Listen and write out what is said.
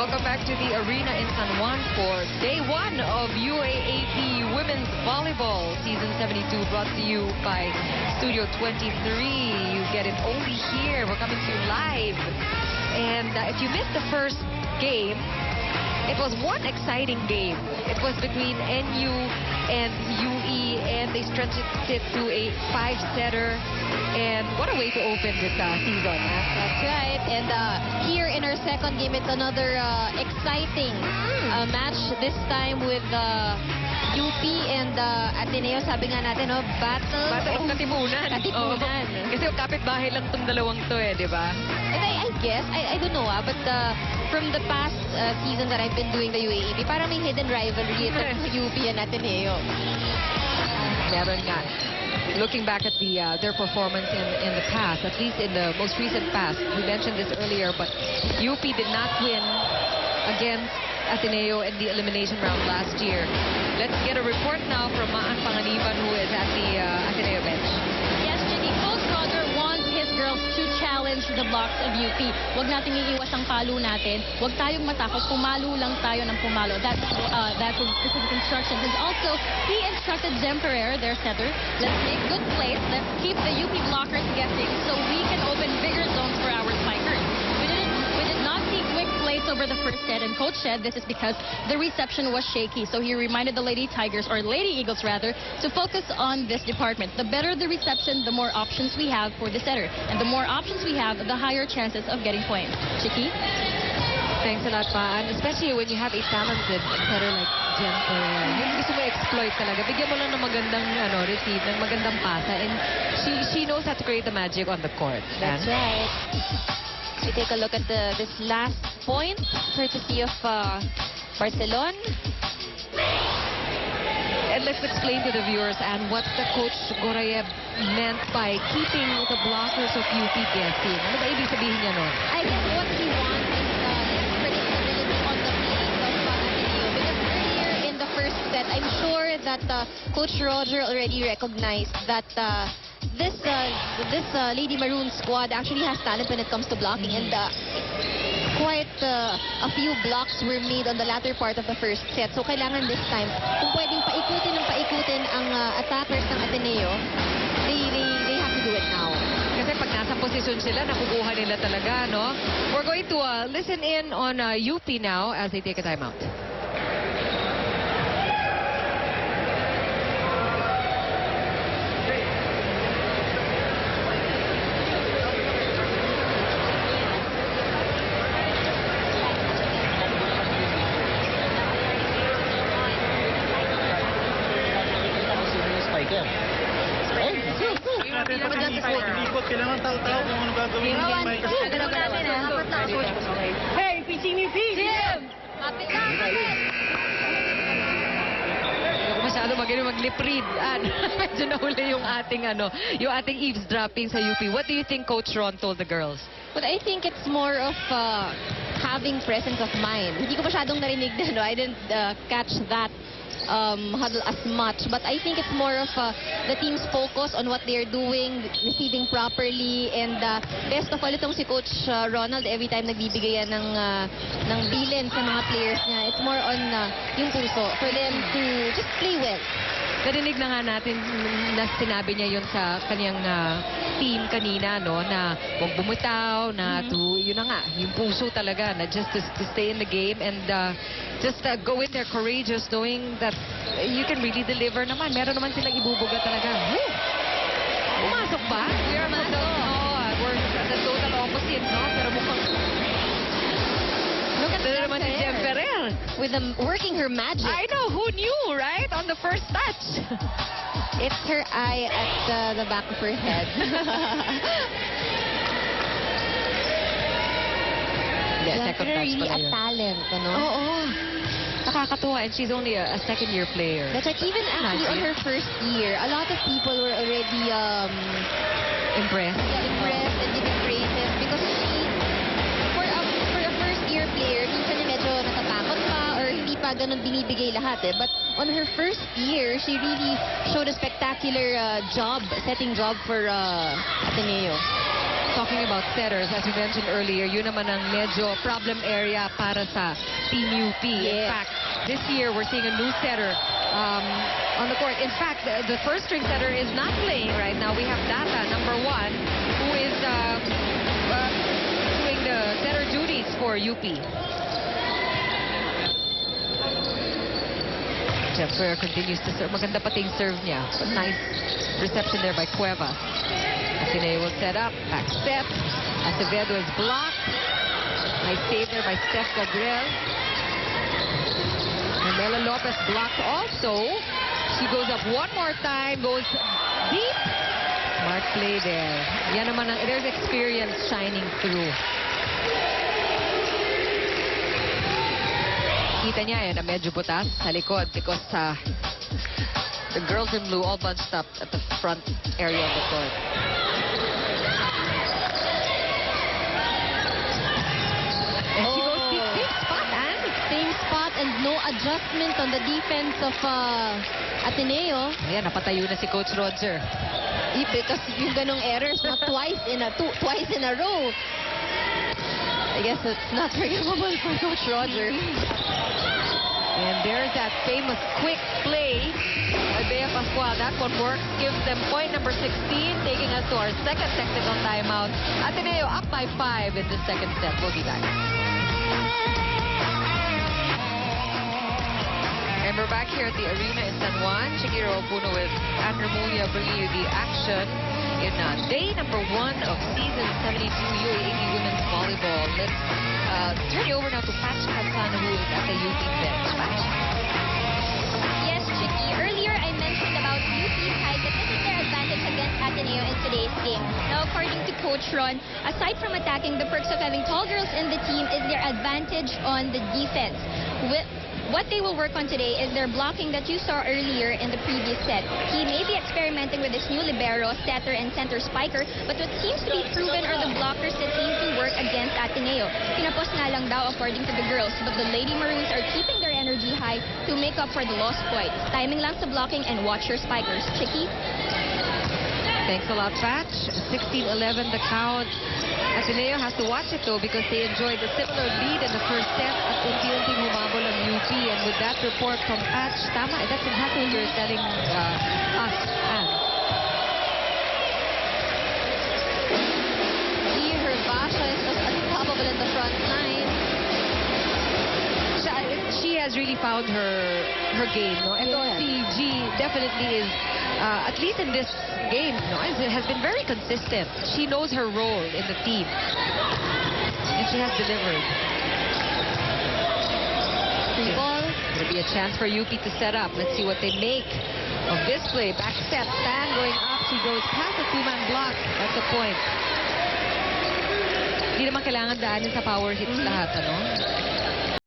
Welcome back to the arena in San Juan for day one of UAAP Women's Volleyball Season 72, brought to you by Studio 23. You get it only here. We're coming to you live. And if you missed the first game, it was one exciting game. It was between NU and UE, and they stretched it to a 5-setter. And what a way to open this season. That's right. And here in our second game, it's another exciting match. This time with UP and Ateneo. Sabi nga natin, no, battle of katipunan. Katipunan. Kasi kapit-bahay lang itong dalawang to di ba? And I guess, I don't know but from the past season that I've been doing the UAAP, parang may hidden rivalry itong UP and Ateneo. Meron nga. Looking back at their performance in the past, at least in the most recent past, we mentioned this earlier, but UP did not win against Ateneo in the elimination round last year. Let's get a report now from Maan Panganiban, who is at the Ateneo bench. Yes, Jenny, Coach Roger wants his girls to challenge the blocks of UP. Huwag nating iiwas ang palo natin. Huwag tayong matakot. Pumalo lang tayo ng pumalo. That's the specific instructions. And also, he instructed Jem Ferrer, their setter, let's make good plays. Let's keep the UP blockers guessing so we can open bigger zones for our spikers. We did not see quick plays over the first set, and Coach said this is because the reception was shaky. So he reminded the Lady Tigers, or Lady Eagles rather, to focus on this department. The better the reception, the more options we have for the setter. And the more options we have, the higher chances of getting points. Chiki? Thanks a lot, Paan. Especially when you have a talented setter like Jem Ferrer. Yung gusto mo exploit talaga. Bigyan mo lang ng magandang receive, ng magandang pasa. And she knows how to create the magic on the court. That's right. We take a look at this last point, courtesy of Barcelona. And let's explain to the viewers, and what the Coach Gorayev meant by keeping the blockers of UP guessing. Ano ba ibig sabihin niya nun? I guess what he wants is less predictability on the plays of Ateneo. Because earlier in the first set, I'm sure that Coach Roger already recognized that this Lady Maroon squad actually has talent when it comes to blocking. And quite a few blocks were made on the latter part of the first set. So kailangan this time, kung pwedeng paikutin ang attackers ng Ateneo, they have to do it now. Kasi pag nasa posisyon sila, nakukuha nila talaga, no? We're going to listen in on UP now as they take a timeout. Kailangan tao-tao kung ano gagawin ng Hey, pitching me, Pete! Jim! Kapit na! Masyado magaling mag-lip read. Medyo nahuli yung ating eavesdropping sa UP. What do you think Coach Ron told the girls? But I think it's more of having presence of mind. Hindi ko masyadong narinig na, I didn't catch that huddle as much, but I think it's more of the team's focus on what they're doing, receiving properly, and best of all itong si Coach Ronald, every time nagbibigay yan ng bilin sa mga players niya, it's more on yung puso for them to just play well. Narinig na nga natin na sinabi niya yun sa kanyang team kanina, no, na huwag bumitaw, na yun na nga, yung puso talaga, na just to stay in the game and just go in there courageous, knowing that you can really deliver naman. Meron naman silang ibubuga talaga. Pumasok ba? We're the total opposite, no? Pero mukhang... Look at naman si Jem Ferrer. With them working her magic. I know, who knew, right? On the first touch. It's her eye at the back of her head. Second touch really pala a yun. Talent, ano? Oo. Nakakatuwa, and she's only a second-year player. That's right. Even actually on her first year, a lot of people were already impressed. Yeah, impressed and giving praises because she, for a first-year player, minsan medyo natatakot pa or hindi pa ganun binibigay lahat But on her first year, she really showed a spectacular setting job for Ateneo. talking about setters, as we mentioned earlier, yun naman ang medyo problem area para sa Team UP. In Yes. fact, this year we're seeing a new setter on the court. In fact, the first string setter is not playing right now. We have Data, number 1, who is doing the setter duties for UP. Jeffer continues to serve. Maganda pati yung serve niya. Nice reception there by Cuevas. Ateneo will set up. Back step. Acevedo is blocked. Nice save there by Steph Gabriel. And Mela Lopez blocked also. She goes up one more time. Goes deep. Smart play there. Yan naman ang, there's experience shining through. Kita niya yan na medyo butas sa likod because the girls in blue all bunched up at the front area of the court. And she goes deep, same spot, and Same spot and no adjustment on the defense of Ateneo. ayan, napatayo na si Coach Roger. Because yung ganong errors na twice in a row. I guess it's not forgivable for Coach Roger. And there's that famous quick play by Bea Pascual. That one works. Gives them point number 16, taking us to our second technical timeout. Ateneo up by 5 in the second set. We'll be back. And we're back here at the arena in San Juan. Shakira Opuno with Andrew Mulia bringing you the action in day number 1 of season 72 UAAP Women's Volleyball. Let's turn you over now to Patch Katsana, who is at the UP bench. Patch. Yes, Chicky. Earlier I mentioned about UP's height, but this is their advantage against Ateneo in today's game. Now, according to Coach Ron, aside from attacking, the perks of having tall girls in the team is their advantage on the defense. What they will work on today is their blocking that you saw earlier in the previous set. He may be experimenting with his new libero, setter, and center spiker, but what seems to be proven are the blockers that seem to work against Ateneo. Kinapos na lang daw according to the girls, but the Lady Maroons are keeping their energy high to make up for the lost points. Timing lang sa blocking and watch your spikers. Chicky? Thanks a lot, Patch. 16-11 the count. Ateneo has to watch it though because they enjoyed a similar lead in the first set at unti-unting humabol ang UP. And with that report from Patch, tama, that's exactly what you're telling us, Anne. G. Hervasha is just unstoppable in the front line. She has really found her game, no? And Yes. si G definitely is, at least in this game, no, has been very consistent. She knows her role in the team. And she has delivered. Free ball. There'll be a chance for UP to set up. Let's see what they make of this play. Back step, Stan going up. She goes past the two-man block. That's a point. Hindi naman kailangan daanin sa power hits lahat, ano?